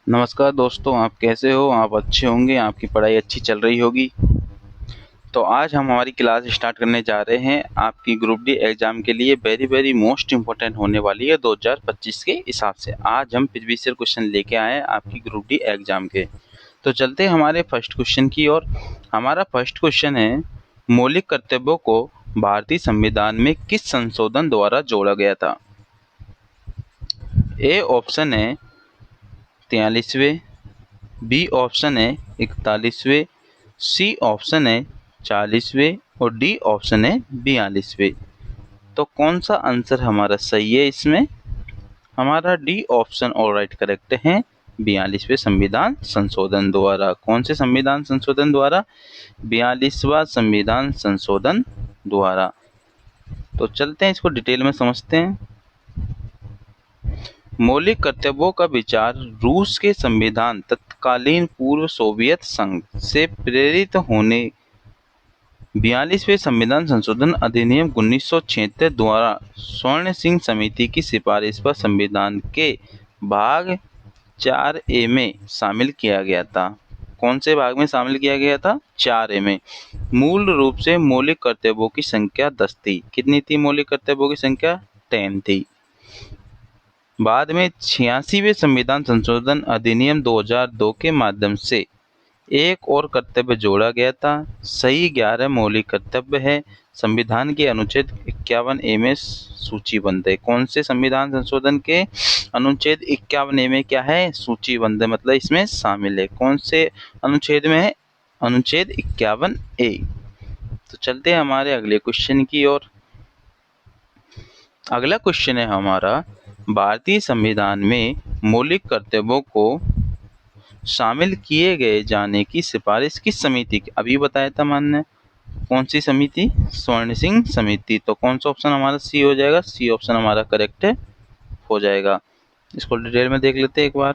नमस्कार दोस्तों, आप कैसे हो? आप अच्छे होंगे, आपकी पढ़ाई अच्छी चल रही होगी। तो आज हम हमारी क्लास स्टार्ट करने जा रहे हैं। आपकी ग्रुप डी एग्ज़ाम के लिए वेरी मोस्ट इम्पोर्टेंट होने वाली है 2025 के हिसाब से। आज हम प्रीवियस ईयर क्वेश्चन लेके आए हैं आपकी ग्रुप डी एग्ज़ाम के। तो चलते हैं हमारे फर्स्ट क्वेश्चन की ओर। हमारा फर्स्ट क्वेश्चन है, मौलिक कर्तव्यों को भारतीय संविधान में किस संशोधन द्वारा जोड़ा गया था? ए ऑप्शन है 43वें, बी ऑप्शन है 41वें, सी ऑप्शन है 40वें और डी ऑप्शन है 42वें। तो कौन सा आंसर हमारा सही है इसमें? हमारा D option all right correct है, 42वें संविधान संशोधन द्वारा। कौन से संविधान संशोधन द्वारा? 42वां संविधान संशोधन द्वारा। तो चलते हैं इसको डिटेल में समझते हैं। मौलिक कर्तव्यों का विचार रूस के संविधान तत्कालीन पूर्व सोवियत संघ से प्रेरित होने 42वें संविधान संशोधन अधिनियम 1976 द्वारा स्वर्ण सिंह समिति की सिफारिश पर संविधान के भाग 4A में शामिल किया गया था। कौन से भाग में शामिल किया गया था? 4A में। मूल रूप से मौलिक कर्तव्यों की संख्या 10 थी। कितनी थी मौलिक कर्तव्यों की संख्या? 10 थी। बाद में 86वें संविधान संशोधन अधिनियम 2002 के माध्यम से एक और कर्तव्य जोड़ा गया था। सही 11 मौलिक कर्तव्य है। संविधान के अनुच्छेद 51A में सूचीबद्ध है। कौन से संविधान संशोधन के अनुच्छेद 51A में क्या है? सूचीबद्ध है, मतलब इसमें शामिल है। कौन से अनुच्छेद में है? अनुच्छेद 51A। तो चलते हैं हमारे अगले क्वेश्चन की ओर। अगला क्वेश्चन है हमारा, भारतीय संविधान में मौलिक कर्तव्यों को शामिल किए गए जाने की सिफारिश किस समिति की? अभी बताया था मानने। कौन सी समिति? स्वर्ण सिंह समिति। तो कौन सा ऑप्शन हमारा सी हो जाएगा? सी ऑप्शन हमारा करेक्ट हो जाएगा। इसको डिटेल में देख लेते हैं एक बार।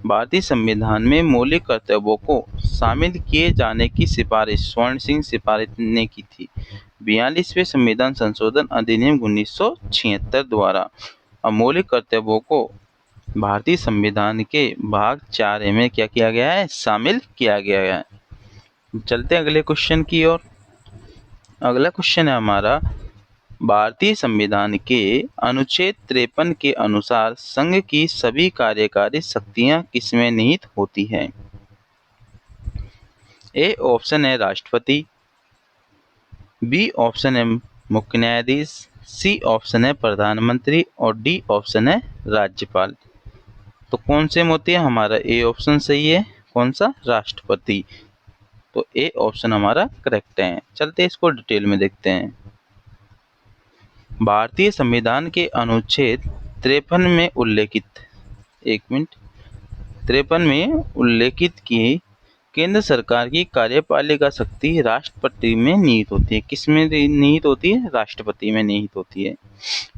भारतीय संविधान में मौलिक कर्तव्यों को शामिल किए जाने की सिफारिश स्वर्ण सिंह सिफारिश ने की थी 42वें संविधान संशोधन अधिनियम 1976 द्वारा। मौलिक कर्तव्यों को भारतीय संविधान के भाग 4A में क्या किया गया है? शामिल किया गया है। चलते हैं अगले क्वेश्चन की ओर। अगला क्वेश्चन है हमारा, भारतीय संविधान के अनुच्छेद 53 के अनुसार संघ की सभी कार्यकारी शक्तियां किसमें निहित होती हैं? ए ऑप्शन है राष्ट्रपति, बी ऑप्शन है मुख्य न्यायाधीश, सी ऑप्शन है प्रधानमंत्री और डी ऑप्शन है राज्यपाल। तो कौन से में होती है? हमारा ए ऑप्शन सही है। कौन सा? राष्ट्रपति। तो ए ऑप्शन हमारा करेक्ट है। चलते इसको डिटेल में देखते हैं। भारतीय संविधान के अनुच्छेद 53 में उल्लेखित 53 में उल्लेखित की केंद्र सरकार की कार्यपालिका शक्ति राष्ट्रपति में निहित होती है। किस में निहित होती है? राष्ट्रपति में निहित होती है।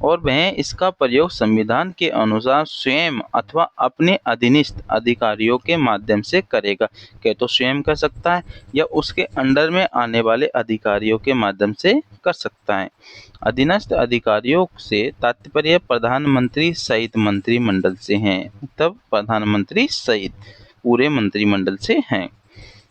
और वह इसका प्रयोग संविधान के अनुसार स्वयं अथवा अपने अधीनस्थ अधिकारियों के माध्यम से करेगा। क्या तो स्वयं कर सकता है या उसके अंडर में आने वाले अधिकारियों के माध्यम से कर सकता है। अधीनस्थ अधिकारियों से तात्पर्य प्रधानमंत्री सहित मंत्रिमंडल से हैं, तब प्रधानमंत्री सहित पूरे मंत्रिमंडल से हैं।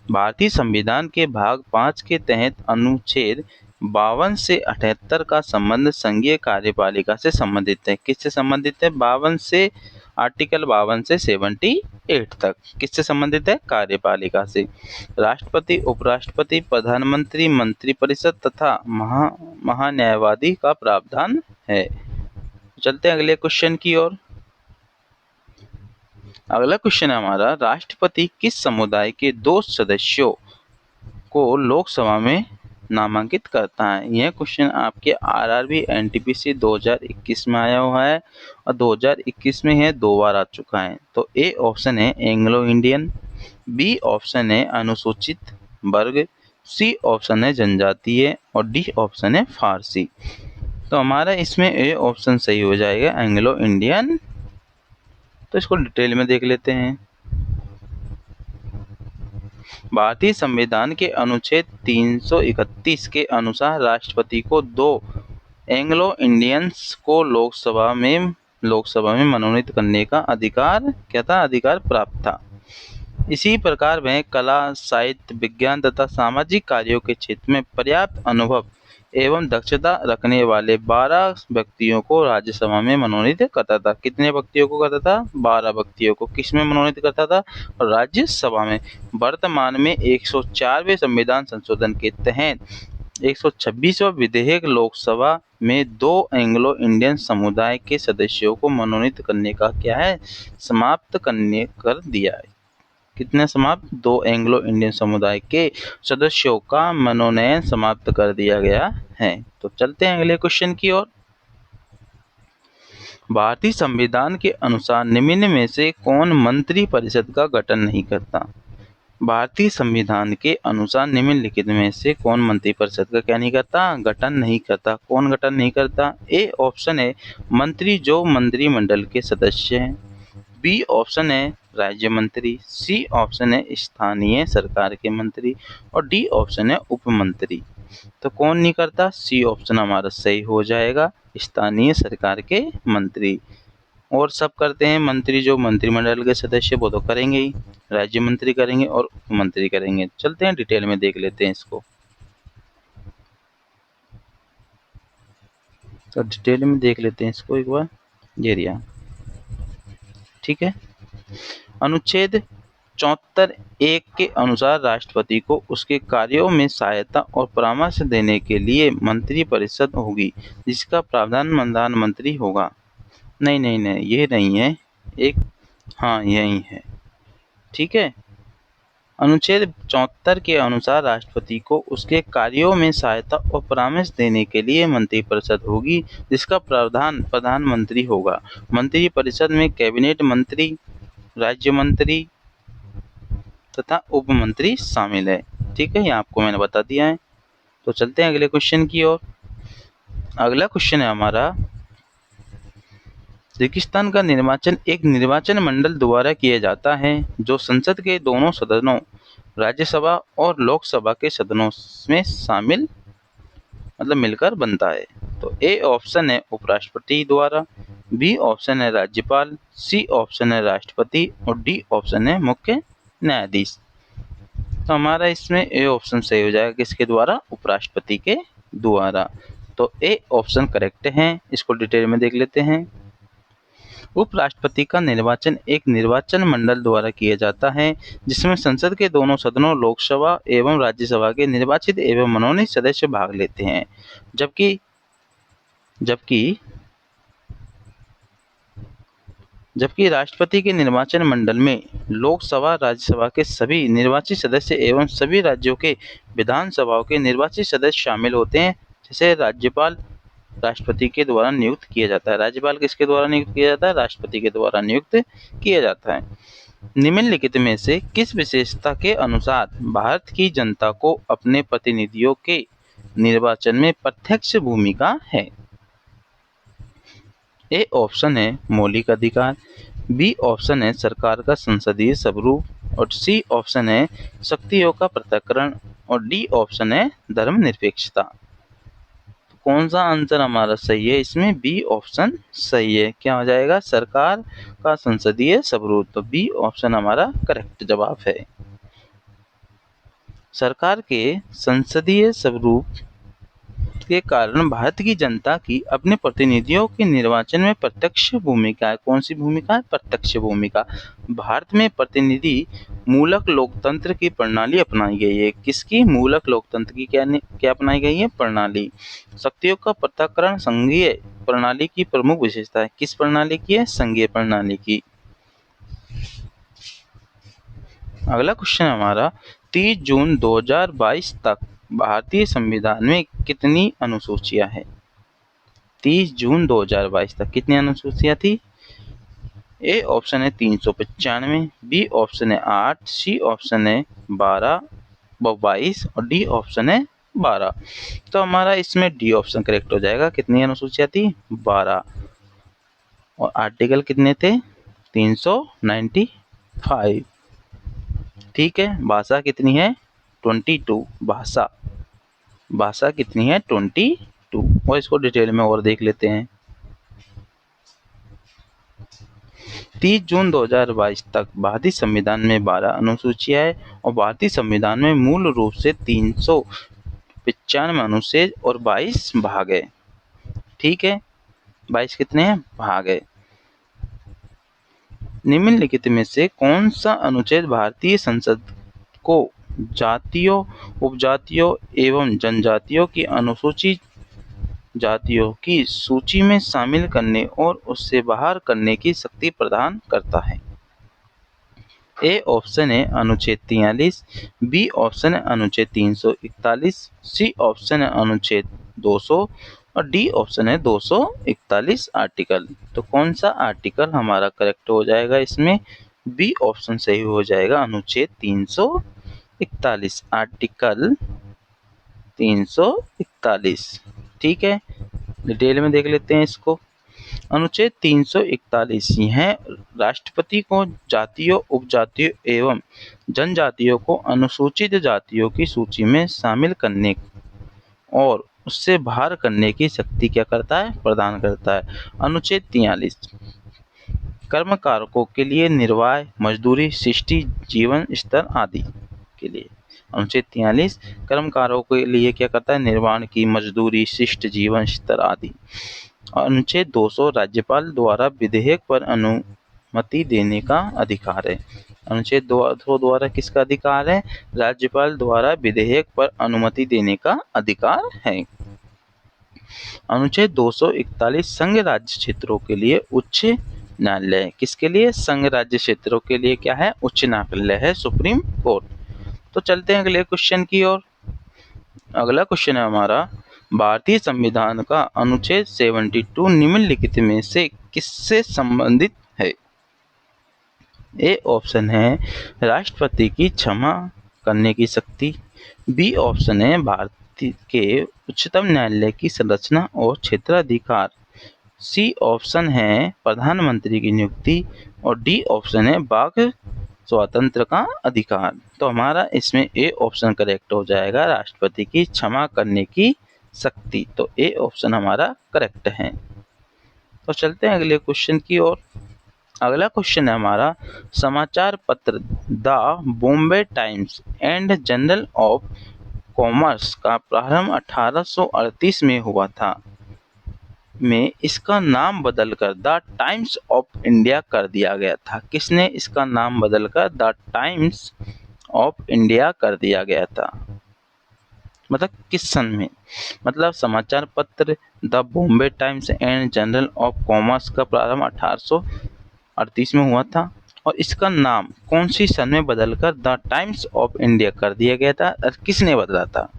भारतीय संविधान के भाग 5 के तहत अनुच्छेद 52 से 78 का संबंध संघीय कार्यपालिका से संबंधित है। किससे संबंधित है? 52 से आर्टिकल 52 से 78 तक किससे संबंधित है? कार्यपालिका से। राष्ट्रपति, उपराष्ट्रपति, प्रधानमंत्री, मंत्रिपरिषद तथा महान्यायवादी का प्रावधान है। चलते हैं अगले क्वेश्चन की ओर। अगला क्वेश्चन है हमारा, राष्ट्रपति किस समुदाय के 2 सदस्यों को लोकसभा में नामांकित करता है? यह क्वेश्चन आपके आरआरबी एनटीपीसी 2021 में आया हुआ है और 2021 में है 2 बार आ चुका है। तो ए ऑप्शन है एंग्लो इंडियन, बी ऑप्शन है अनुसूचित वर्ग, सी ऑप्शन है जनजातीय और डी ऑप्शन है फारसी। तो हमारा इसमें ए ऑप्शन सही हो जाएगा, एंग्लो इंडियन। तो इसको डिटेल में देख लेते हैं। भारतीय संविधान के अनुच्छेद 331 के अनुसार राष्ट्रपति को 2 एंग्लो इंडियंस को लोकसभा में लोकसभा में मनोनीत करने का अधिकार क्या था, अधिकार प्राप्त था। इसी प्रकार वह कला, साहित्य, विज्ञान तथा सामाजिक कार्यों के क्षेत्र में पर्याप्त अनुभव एवं दक्षता रखने वाले 12 व्यक्तियों को राज्यसभा में मनोनीत करता था। कितने व्यक्तियों को करता था? 12 व्यक्तियों को किसमें मनोनीत करता था? राज्यसभा में। वर्तमान में 104वें संविधान संशोधन के तहत 126वां विधेयक लोकसभा में 2 एंग्लो इंडियन समुदाय के सदस्यों को मनोनीत करने का क्या है, समाप्त करने कर दिया है। कितने समाप्त? 2 एंग्लो इंडियन समुदाय के सदस्यों का मनोनयन समाप्त कर दिया गया है। तो चलते हैं अगले क्वेश्चन की ओर। भारतीय संविधान के अनुसार निम्न में से कौन मंत्री परिषद का गठन नहीं करता? भारतीय संविधान के अनुसार निम्नलिखित में से कौन मंत्री परिषद का क्या नहीं करता? गठन नहीं करता। कौन गठन नहीं करता? ए ऑप्शन है मंत्री जो मंत्रिमंडल के सदस्य हैं, बी ऑप्शन है राज्य मंत्री, सी ऑप्शन है स्थानीय सरकार के मंत्री और डी ऑप्शन है उप मंत्री। तो कौन नहीं करता? सी ऑप्शन हमारा सही हो जाएगा, स्थानीय सरकार के मंत्री। और सब करते हैं, मंत्री जो मंत्रिमंडल के सदस्य वो तो करेंगे ही, राज्य मंत्री करेंगे और उप मंत्री करेंगे। चलते हैं डिटेल में देख लेते हैं इसको। तो डिटेल में देख लेते हैं इसको एक बार। ये रिया, ठीक है। अनुच्छेद 74(1) के अनुसार राष्ट्रपति को उसके कार्यों में सहायता और परामर्श देने के लिए मंत्री परिषद होगी, जिसका प्रावधान प्रधानमंत्री होगा। नहीं नहीं नहीं, ये नहीं है एक, हाँ यही है, ठीक है। अनुच्छेद 74 के अनुसार राष्ट्रपति को उसके कार्यों में सहायता और परामर्श देने के लिए मंत्रिपरिषद होगी, जिसका प्रावधान प्रधानमंत्री होगा। मंत्रिपरिषद में कैबिनेट मंत्री, राज्य मंत्री तथा उप मंत्री शामिल है, ठीक है। ये आपको मैंने बता दिया है। तो चलते हैं अगले क्वेश्चन की ओर। अगला क्वेश्चन है हमारा, रेगिस्तान का निर्वाचन एक निर्वाचन मंडल द्वारा किया जाता है जो संसद के दोनों सदनों, राज्यसभा और लोकसभा के सदनों में शामिल मतलब मिलकर बनता है। तो ए ऑप्शन है उपराष्ट्रपति द्वारा, बी ऑप्शन है राज्यपाल, सी ऑप्शन है राष्ट्रपति और डी ऑप्शन है मुख्य न्यायाधीश। तो हमारा इसमें ए ऑप्शन सही हो जाएगा, किसके द्वारा? उपराष्ट्रपति के द्वारा। तो ए ऑप्शन करेक्ट है। इसको डिटेल में देख लेते हैं। उपराष्ट्रपति का निर्वाचन एक निर्वाचन मंडल द्वारा किया जाता है जिसमें संसद के दोनों सदनों, लोकसभा एवं राज्यसभा के निर्वाचित एवं मनोनीत सदस्य भाग लेते हैं। जबकि राष्ट्रपति के निर्वाचन मंडल में लोकसभा, राज्यसभा के सभी निर्वाचित सदस्य एवं सभी राज्यों के विधानसभाओं के निर्वाचित सदस्य शामिल होते हैं। जैसे राज्यपाल राष्ट्रपति के द्वारा नियुक्त किया जाता है। राज्यपाल किसके द्वारा नियुक्त किया जाता है? राष्ट्रपति के द्वारा नियुक्त किया जाता है। निम्नलिखित में से किस विशेषता के अनुसार भारत की जनता को अपने प्रतिनिधियों के निर्वाचन में प्रत्यक्ष भूमिका है? ए ऑप्शन है मौलिक अधिकार, बी ऑप्शन है सरकार का संसदीय स्वरूप और सी ऑप्शन है शक्तियों का पृथक्करण और डी ऑप्शन है धर्मनिरपेक्षता। तो कौन सा आंसर हमारा सही है इसमें? बी ऑप्शन सही है। क्या हो जाएगा? सरकार का संसदीय स्वरूप। तो बी ऑप्शन हमारा करेक्ट जवाब है। सरकार के संसदीय स्वरूप के कारण भारत की जनता की अपने प्रतिनिधियों के निर्वाचन में प्रत्यक्ष भूमिका है। कौन सी भूमिका है? प्रत्यक्ष भूमिका। भारत में प्रतिनिधि मूलक लोकतंत्र की प्रणाली अपनाई गई है। किसकी? मूलक लोकतंत्र की क्या अपनाई गई है? प्रणाली। शक्तियों का पृथक्करण संघीय प्रणाली की प्रमुख विशेषता है। किस प्रणाली की है? संघीय प्रणाली की। अगला क्वेश्चन हमारा, 30 जून 2022 तक भारतीय संविधान में कितनी अनुसूचियां हैं? 30 जून 2022 तक कितनी अनुसूचियां थी? ए ऑप्शन है 395, बी ऑप्शन है 8, सी ऑप्शन है 22 और डी ऑप्शन है 12। तो हमारा इसमें डी ऑप्शन करेक्ट हो जाएगा। कितनी अनुसूचियां थी? 12। और आर्टिकल कितने थे? 395। ठीक है। भाषा कितनी है? 22। भाषा कितनी है? 22। और इसको डिटेल में और देख लेते हैं। 30 जून 2022 तक भारतीय संविधान में 12 अनुसूचियां हैं और भारतीय संविधान में मूल रूप से 395 अनुच्छेद और 22 भाग है। ठीक है, 22 कितने हैं? भाग है। निम्नलिखित में से कौन सा अनुच्छेद भारतीय संसद को जातियों, उपजातियों एवं जनजातियों की अनुसूचित जातियों की सूची में शामिल करने और उससे बाहर करने की शक्ति प्रदान करता है? ए ऑप्शन है अनुच्छेद 43, बी ऑप्शन है अनुच्छेद 341, सी ऑप्शन है अनुच्छेद 200 और डी ऑप्शन है 241 आर्टिकल। तो कौन सा आर्टिकल हमारा करेक्ट हो जाएगा इसमें? बी ऑप्शन सही हो जाएगा, अनुच्छेद 341, आर्टिकल 341। ठीक है, डिटेल में देख लेते हैं इसको। अनुच्छेद 341 यह राष्ट्रपति को जातियों, उपजातियों एवं जनजातियों को अनुसूचित जातियों की सूची में शामिल करने और उससे बाहर करने की शक्ति क्या करता है? प्रदान करता है। अनुच्छेद 43 कर्मकारों के लिए निर्वाह, मजदूरी, शिष्टि, जीवन स्तर आदि के लिए। अनुच्छेद 43 कर्मकारों के लिए क्या करता है? निर्वाह की, मजदूरी, शिष्ट जीवन स्तर आदि। अनुच्छेद 200 राज्यपाल द्वारा विधेयक पर अनुमति देने का अधिकार है। अनुच्छेद 200 द्वारा किसका अधिकार है? राज्यपाल द्वारा विधेयक पर अनुमति देने का अधिकार है। अनुच्छेद 241 संघ राज्य क्षेत्रों के लिए उच्च न्यायालय। किसके लिए? संघ राज्य क्षेत्रों के लिए क्या है? उच्च न्यायालय है, सुप्रीम कोर्ट। तो चलते हैं अगले क्वेश्चन की ओर। अगला क्वेश्चन है हमारा, भारतीय संविधान का अनुच्छेद 72 निम्नलिखित में से किससे संबंधित है? ए ऑप्शन है राष्ट्रपति की क्षमा करने की शक्ति, बी ऑप्शन है भारत के उच्चतम न्यायालय की संरचना और क्षेत्राधिकार, सी ऑप्शन है प्रधानमंत्री की नियुक्ति और डी ऑप्शन है वाक स्वातंत्र का अधिकार। तो हमारा इसमें ए ऑप्शन करेक्ट हो जाएगा, राष्ट्रपति की क्षमा करने की शक्ति। तो ए ऑप्शन हमारा करेक्ट है। तो चलते हैं अगले क्वेश्चन की ओर। अगला क्वेश्चन है हमारा, समाचार पत्र the Bombay times and journal of commerce का प्रारंभ 1838 में हुआ था, में इसका नाम बदलकर द टाइम्स ऑफ इंडिया कर दिया गया था। किसने इसका नाम बदलकर द टाइम्स ऑफ इंडिया कर दिया गया था? मतलब किस सन में? मतलब समाचार पत्र the Bombay times and journal of commerce का प्रारंभ 1838 में हुआ था और इसका नाम कौन सी सन में बदलकर द टाइम्स ऑफ इंडिया कर दिया गया था और किसने बदला था?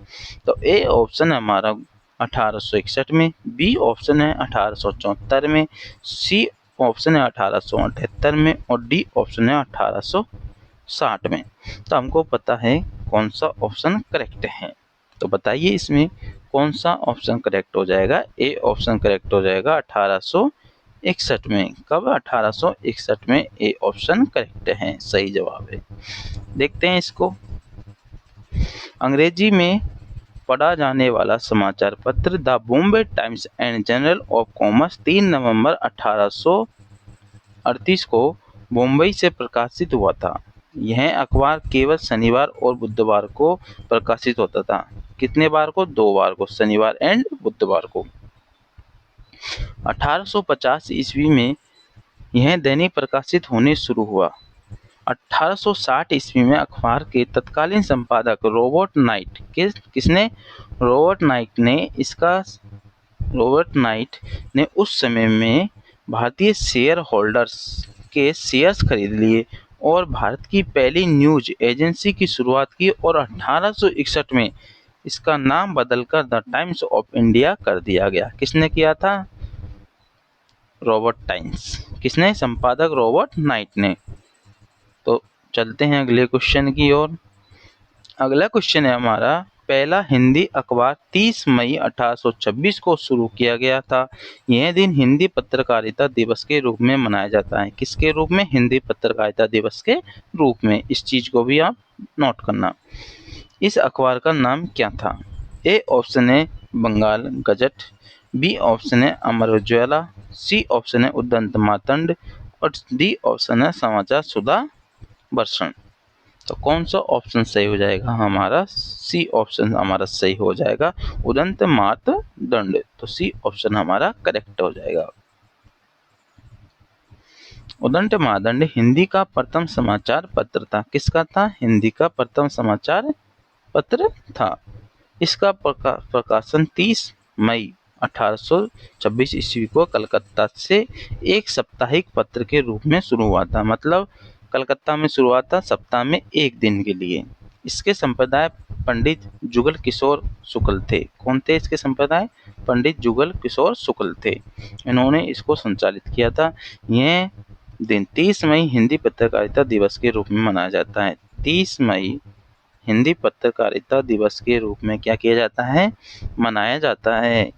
तो ए ऑप्शन है हमारा 1861 में, बी ऑप्शन है 1874 में, सी ऑप्शन है 1878 में और डी ऑप्शन है 1860 में। तो हमको पता है कौन सा ऑप्शन करेक्ट है। तो बताइए इसमें कौन सा ऑप्शन करेक्ट हो जाएगा? ए ऑप्शन करेक्ट हो जाएगा 1861 में। कब? 1861 में ए ऑप्शन करेक्ट है, सही जवाब है। देखते हैं इसको। अंग्रेजी में पढ़ा जाने वाला समाचार पत्र the Bombay times and journal of commerce 3 नवंबर 1838 को मुंबई से प्रकाशित हुआ था। यह अखबार केवल शनिवार और बुधवार को प्रकाशित होता था। कितने बार को? 2 बार को, शनिवार एंड बुधवार को। 1850 ईस्वी में यह दैनिक प्रकाशित होने शुरू हुआ। 1860 ईस्वी में अखबार के तत्कालीन संपादक रॉबर्ट नाइट रॉबर्ट नाइट ने उस समय में भारतीय शेयर होल्डर्स के शेयर्स खरीद लिए और भारत की पहली न्यूज एजेंसी की शुरुआत की और 1861 में इसका नाम बदलकर द टाइम्स ऑफ इंडिया कर दिया गया। किसने किया था? Robert times. किसने? संपादक रॉबर्ट नाइट ने। तो चलते हैं अगले क्वेश्चन की ओर। अगला क्वेश्चन है हमारा, पहला हिंदी अखबार 30 मई 1826 को शुरू किया गया था। यह दिन हिंदी पत्रकारिता दिवस के रूप में मनाया जाता है। किसके रूप में? हिंदी पत्रकारिता दिवस के रूप में। इस चीज को भी आप नोट करना। इस अखबार का नाम क्या था? ए ऑप्शन है बंगाल गजट, बी ऑप्शन है अमर उजाला, सी ऑप्शन है उदंत मातंड और डी ऑप्शन है समाचार शुदा वर्षण। तो कौन सा ऑप्शन सही हो जाएगा हमारा? सी ऑप्शन हमारा सही हो जाएगा, उदंत मातृदंड। तो सी ऑप्शन हमारा करेक्ट हो जाएगा। उदंत मातृदंड हिंदी का प्रथम समाचार पत्र था। किसका था? हिंदी का प्रथम समाचार पत्र था। इसका प्रकाशन 30 मई 1826 ईस्वी को कलकत्ता से एक साप्ताहिक पत्र के रूप में शुरू हुआ था। मतलब कलकत्ता में शुरू हुआ था, सप्ताह में एक दिन के लिए। इसके संपादक पंडित जुगल किशोर शुक्ल थे। कौन थे इसके संपादक? पंडित जुगल किशोर शुक्ल थे। इन्होंने इसको संचालित किया था। यह दिन 30 मई हिंदी पत्रकारिता दिवस के रूप में मनाया जाता है। 30 मई हिंदी पत्रकारिता दिवस के रूप में क्या किया जाता है? मनाया जाता है।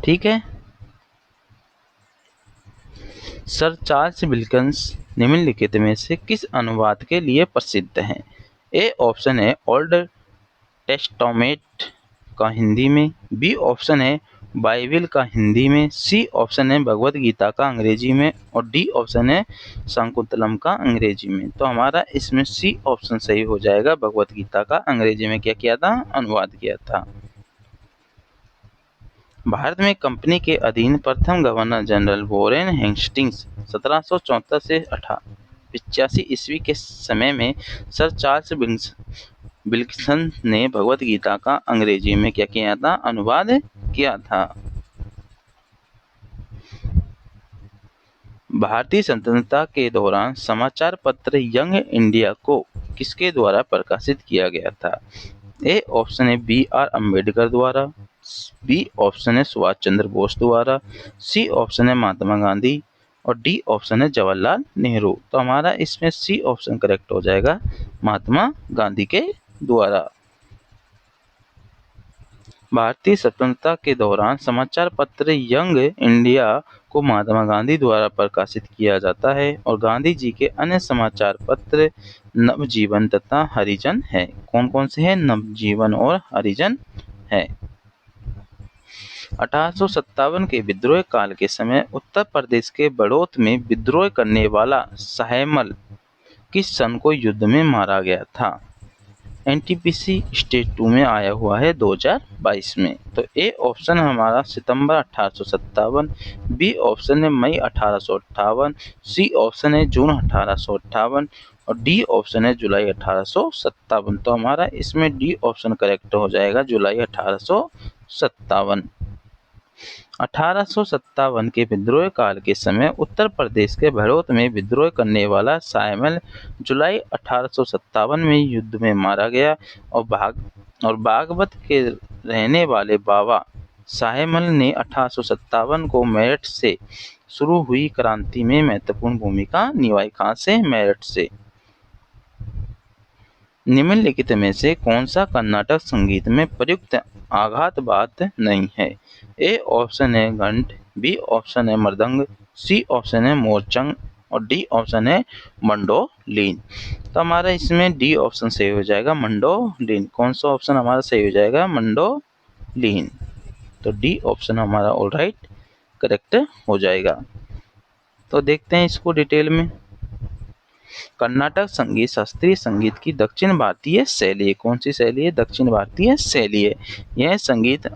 ठीक है। सर चार्ल्स विल्किंस निम्नलिखित में से किस अनुवाद के लिए प्रसिद्ध हैं? ए ऑप्शन है ओल्ड टेस्टामेंट का हिंदी में, बी ऑप्शन है बाइबिल का हिंदी में, सी ऑप्शन है भगवत गीता का अंग्रेजी में, और डी ऑप्शन है शाकुंतलम का अंग्रेजी में। तो हमारा इसमें सी ऑप्शन सही हो जाएगा, भगवत गीता का अंग्रेजी में क्या किया था? अनुवाद किया था। भारत में कंपनी के अधीन प्रथम गवर्नर जनरल वॉरेन हेस्टिंग्स 1774 से 1885 ईस्वी के समय में सर चार्ल्स विल्किंसन ने भगवत गीता का अंग्रेजी में क्या किया था? अनुवाद किया था। भारतीय स्वतंत्रता के दौरान समाचार पत्र यंग इंडिया को किसके द्वारा प्रकाशित किया गया था? ए ऑप्शन है बी आर अम्बेडकर द्वारा, बी ऑप्शन है सुभाष चंद्र बोस द्वारा, सी ऑप्शन है महात्मा गांधी, और डी ऑप्शन है जवाहरलाल नेहरू। तो हमारा इसमें सी ऑप्शन करेक्ट हो जाएगा, महात्मा गांधी के द्वारा। भारतीय स्वतंत्रता के दौरान समाचार पत्र यंग इंडिया को महात्मा गांधी द्वारा प्रकाशित किया जाता है, और गांधी जी के अन्य समाचार पत्र नवजीवन तथा हरिजन है। कौन कौन से हैं? नवजीवन और हरिजन है। 1857 के विद्रोह काल के समय उत्तर प्रदेश के बड़ौत में विद्रोह करने वाला साहेमल किस सन को युद्ध में मारा गया था? एनटीपीसी स्टेज 2 में आया हुआ है 2022 में। तो ए ऑप्शन हमारा सितंबर 1857, बी ऑप्शन है मई 1858, सी ऑप्शन है जून 1858, और डी ऑप्शन है जुलाई 1857। तो हमारा इसमें डी ऑप्शन करेक्ट हो जाएगा, जुलाई 1857। 1857 के विद्रोह काल के समय उत्तर प्रदेश के भड़ौत में विद्रोह करने वाला साहेमल जुलाई 1857 में युद्ध में मारा गया, और बागवत के रहने वाले बाबा साहेमल ने 1857 को मेरठ से शुरू हुई क्रांति में महत्वपूर्ण भूमिका निभाई। कहाँ से? मेरठ से। निम्नलिखित में से कौन सा कर्नाटक संगीत में प्रयुक्त आघात नहीं है? ए ऑप्शन है घंट, बी ऑप्शन है मृदंग, सी ऑप्शन है मोरचंग, और डी ऑप्शन है मंडोलिन। तो हमारा इसमें डी ऑप्शन सही हो जाएगा, मंडोलिन। कौन सा ऑप्शन हमारा सही हो जाएगा? मंडोलिन। तो डी ऑप्शन हमारा ऑल राइट करेक्ट हो जाएगा। तो देखते हैं इसको डिटेल में। कर्नाटक संगीत शास्त्रीय संगीत की दक्षिण भारतीय शैली है। कौन सी शैली है? दक्षिण भारतीय शैली है। यह संगीत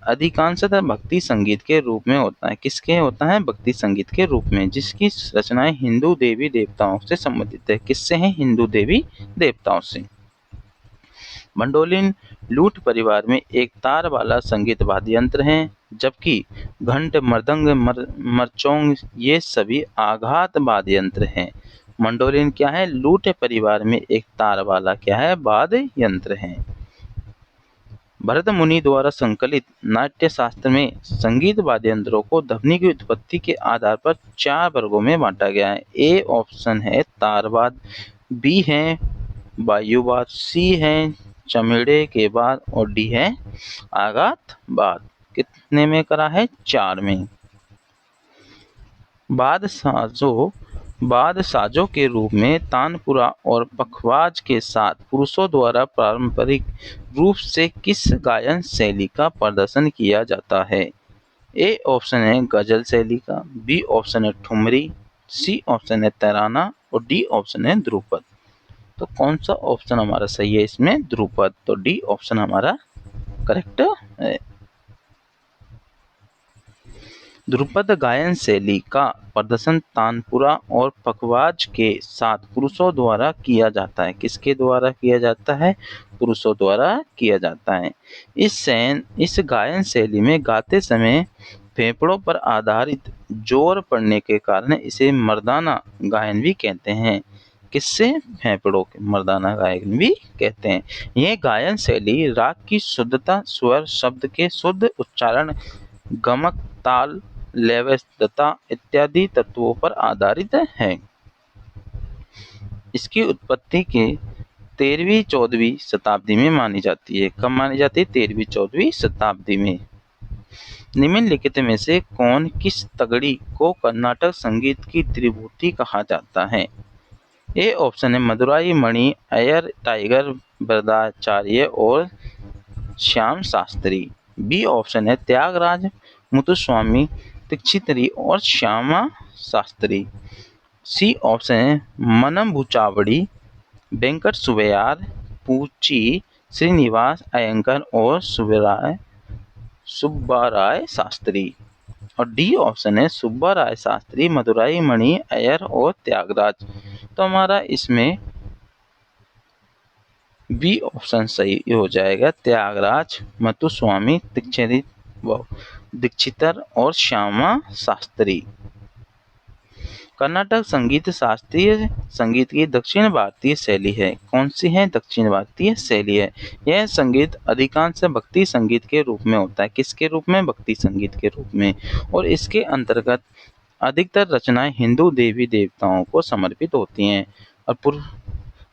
अधिकांशतः भक्ति संगीत के रूप में होता है। किसके होता है? भक्ति संगीत के रूप में, जिसकी रचनाएं हिंदू देवी देवताओं से संबंधित है। किससे हैं? हिंदू देवी देवताओं से। मंडोलिन लूट परिवार में एक तार वाला संगीत वाद्य यंत्र है, जबकि घंट, मृदंग, मरचोंग ये सभी आघात वाद्य यंत्र हैं। मंडोलिन क्या है? लूट परिवार में एक तार वाला क्या है? वाद्य यंत्र है। भरत मुनि द्वारा संकलित नाट्य शास्त्र में संगीत वाद्य यंत्रों को ध्वनि की उत्पत्ति के आधार पर 4 वर्गों में बांटा गया है। ए ऑप्शन है तारवाद, बी है वायुवाद, सी है चमेड़े के बाद, और डी है आघातवाद। कितने में करा है? 4 में। बाद साजों के रूप में तानपुरा और पखवाज के साथ पुरुषों द्वारा पारंपरिक रूप से किस गायन शैली का प्रदर्शन किया जाता है? ए ऑप्शन है गजल शैली का, बी ऑप्शन है ठुमरी, सी ऑप्शन है तराना और डी ऑप्शन है ध्रुपद। तो कौन सा ऑप्शन हमारा सही है इसमें? ध्रुपद। तो डी ऑप्शन हमारा करेक्ट है। ध्रुपद गायन शैली का प्रदर्शन तानपुरा और पखवाज के साथ पुरुषों द्वारा किया जाता है। किसके द्वारा किया जाता है? पुरुषों द्वारा किया जाता है। इस गायन शैली में गाते समय फेफड़ों पर आधारित जोर पड़ने के कारण इसे मर्दाना गायन भी कहते हैं। किससे? फेफड़ों के मर्दाना गायन भी कहते हैं। यह गायन शैली राग की शुद्धता, स्वर, शब्द के शुद्ध उच्चारण, गमक, ताल, लयबद्धता इत्यादि तत्वों पर आधारित है। इसकी उत्पत्ति के 13वीं-14वीं शताब्दी में मानी जाती है। कब मानी जाती है? 13वीं-14वीं शताब्दी में। निम्नलिखित में से कौन किस तगड़ी को कर्नाटक संगीत की त्रिभूति कहा जाता है? ए ऑप्शन है मदुराई मणि अय्यर, टाइगर वरदाचार्य और श्याम शास्त्री। बी ऑप्शन है त्यागराज, मुथुस्वामी दीक्षितरी और श्यामा शास्त्री। सी ऑप्शन है मनम भुचावड़ी, वेंकट सुबैयार, पूची श्रीनिवास अयंकर और सुब्बाराय शास्त्री। और डी ऑप्शन है सुब्बाराय शास्त्री, मदुराई मणि अय्यर और त्यागराज। तो हमारा इसमें बी ऑप्शन सही हो जाएगा, त्यागराज, मुथुस्वामी दीक्षितर और श्यामा शास्त्री। कर्नाटक संगीत शास्त्रीय संगीत की दक्षिण भारतीय शैली है। कौन सी है? दक्षिण भारतीय शैली है। यह संगीत अधिकांश भक्ति संगीत के रूप में होता है। किसके रूप में? भक्ति संगीत के रूप में। और इसके अंतर्गत अधिकतर रचनाएं हिंदू देवी देवताओं को समर्पित होती हैं।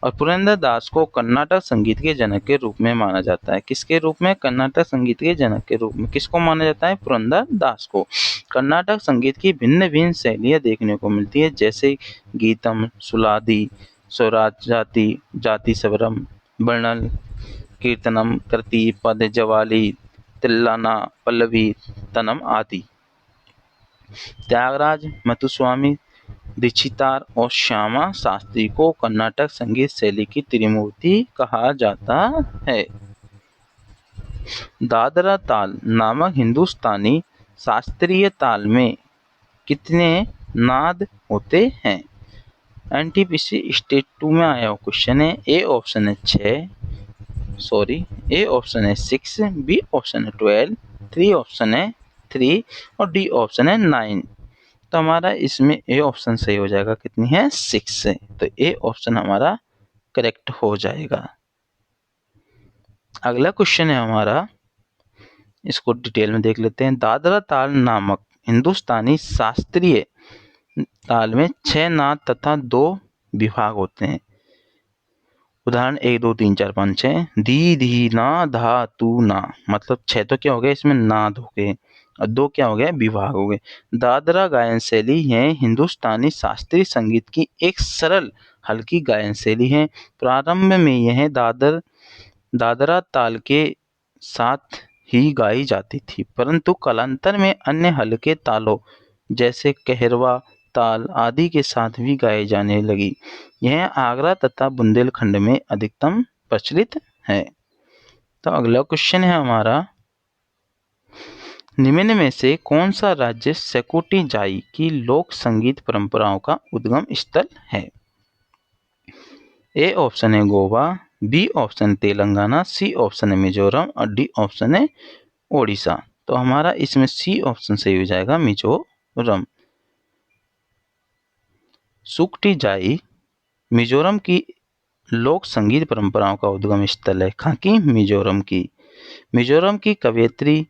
और पुरंदर दास को कर्नाटक संगीत के जनक के रूप में माना जाता है। किसके रूप में? कर्नाटक संगीत के जनक के रूप में। किसको माना जाता है? पुरंदर दास को। कर्नाटक संगीत की भिन्न भिन्न शैलियाँ देखने को मिलती है, जैसे गीतम, सुलादी, स्वराजाति, जाति स्वरम, वर्णल, कीर्तनम, कृति, पद, जवाली, तिल्लाना, पल्लवी, तनम आदि। त्यागराज, मुथुस्वामी दीक्षितार और श्यामा शास्त्री को कर्नाटक संगीत शैली की त्रिमूर्ति कहा जाता है। दादरा ताल नामक हिंदुस्तानी शास्त्रीय ताल में कितने नाद होते हैं? एनटीपीसी स्टेट 2 में आया हुआ क्वेश्चन है। ए ऑप्शन है 6, बी ऑप्शन है 12, सी ऑप्शन है 3 और डी ऑप्शन है 9। तो हमारा इसमें ए ऑप्शन सही हो जाएगा। कितनी है? 6 है। तो ए ऑप्शन हमारा करेक्ट हो जाएगा। अगला क्वेश्चन है हमारा, इसको डिटेल में देख लेते हैं। दादरा ताल नामक हिंदुस्तानी शास्त्रीय ताल में 6 नाद तथा 2 विभाग होते हैं। उदाहरण 1 2 3 4 5 6। धी धी ना धा तू ना, मतलब 6 तो क्या हो गए इसमें? नाद हो गए, और 2 क्या हो गया? विभाग हो गए। दादरा गायन शैली है हिंदुस्तानी शास्त्रीय संगीत की एक सरल हल्की गायन शैली है। प्रारंभ में यह दादरा ताल के साथ ही गाई जाती थी, परंतु कालांतर में अन्य हल्के तालों जैसे कहरवा ताल आदि के साथ भी गाई जाने लगी। यह आगरा तथा बुंदेलखंड में अधिकतम प्रचलित है। तो अगला क्वेश्चन है हमारा, निम्न में से कौन सा राज्य सेकुटी जाई की लोक संगीत परंपराओं का उद्गम स्थल है? ए ऑप्शन है Goa, B option Telangana, C option है मिजोरम और डी ऑप्शन है ओडिशा। तो हमारा इसमें सी ऑप्शन सही हो जाएगा, मिजोरम। सुकटी जाई मिजोरम की लोक संगीत परंपराओं का उद्गम स्थल है। कहाँ की? मिजोरम की कवयित्री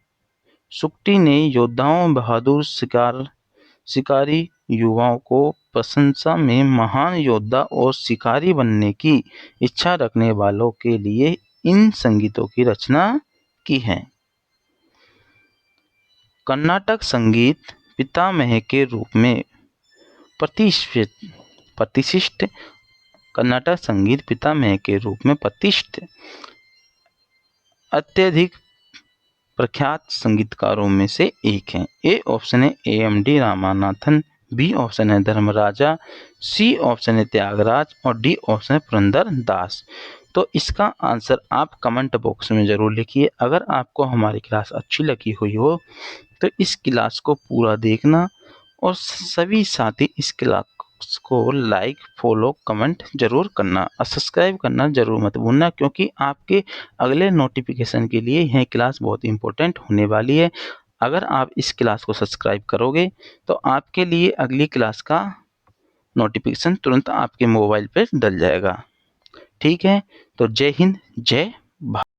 सुकटी ने योद्धाओं, बहादुर शिकारी युवाओं को प्रशंसा में महान योद्धा और शिकारी बनने की इच्छा रखने वालों के लिए इन संगीतों की रचना की है। कर्नाटक संगीत पितामह के रूप में प्रतिष्ठित कर्नाटक संगीत पितामह के रूप में प्रतिष्ठित अत्यधिक प्रख्यात संगीतकारों में से एक हैं। ए ऑप्शन है AMD रामानाथन, बी ऑप्शन है धर्मराजा, सी ऑप्शन है त्यागराज और डी ऑप्शन है पुरंदर दास। तो इसका आंसर आप कमेंट बॉक्स में ज़रूर लिखिए। अगर आपको हमारी क्लास अच्छी लगी हुई हो तो इस क्लास को पूरा देखना और सभी साथी इस क्लास को लाइक, फॉलो, कमेंट जरूर करना और सब्सक्राइब करना जरूर मत भूलना, क्योंकि आपके अगले नोटिफिकेशन के लिए यह क्लास बहुत इंपॉर्टेंट होने वाली है। अगर आप इस क्लास को सब्सक्राइब करोगे तो आपके लिए अगली क्लास का नोटिफिकेशन तुरंत आपके मोबाइल पर डल जाएगा। ठीक है, तो जय हिंद, जय भारत।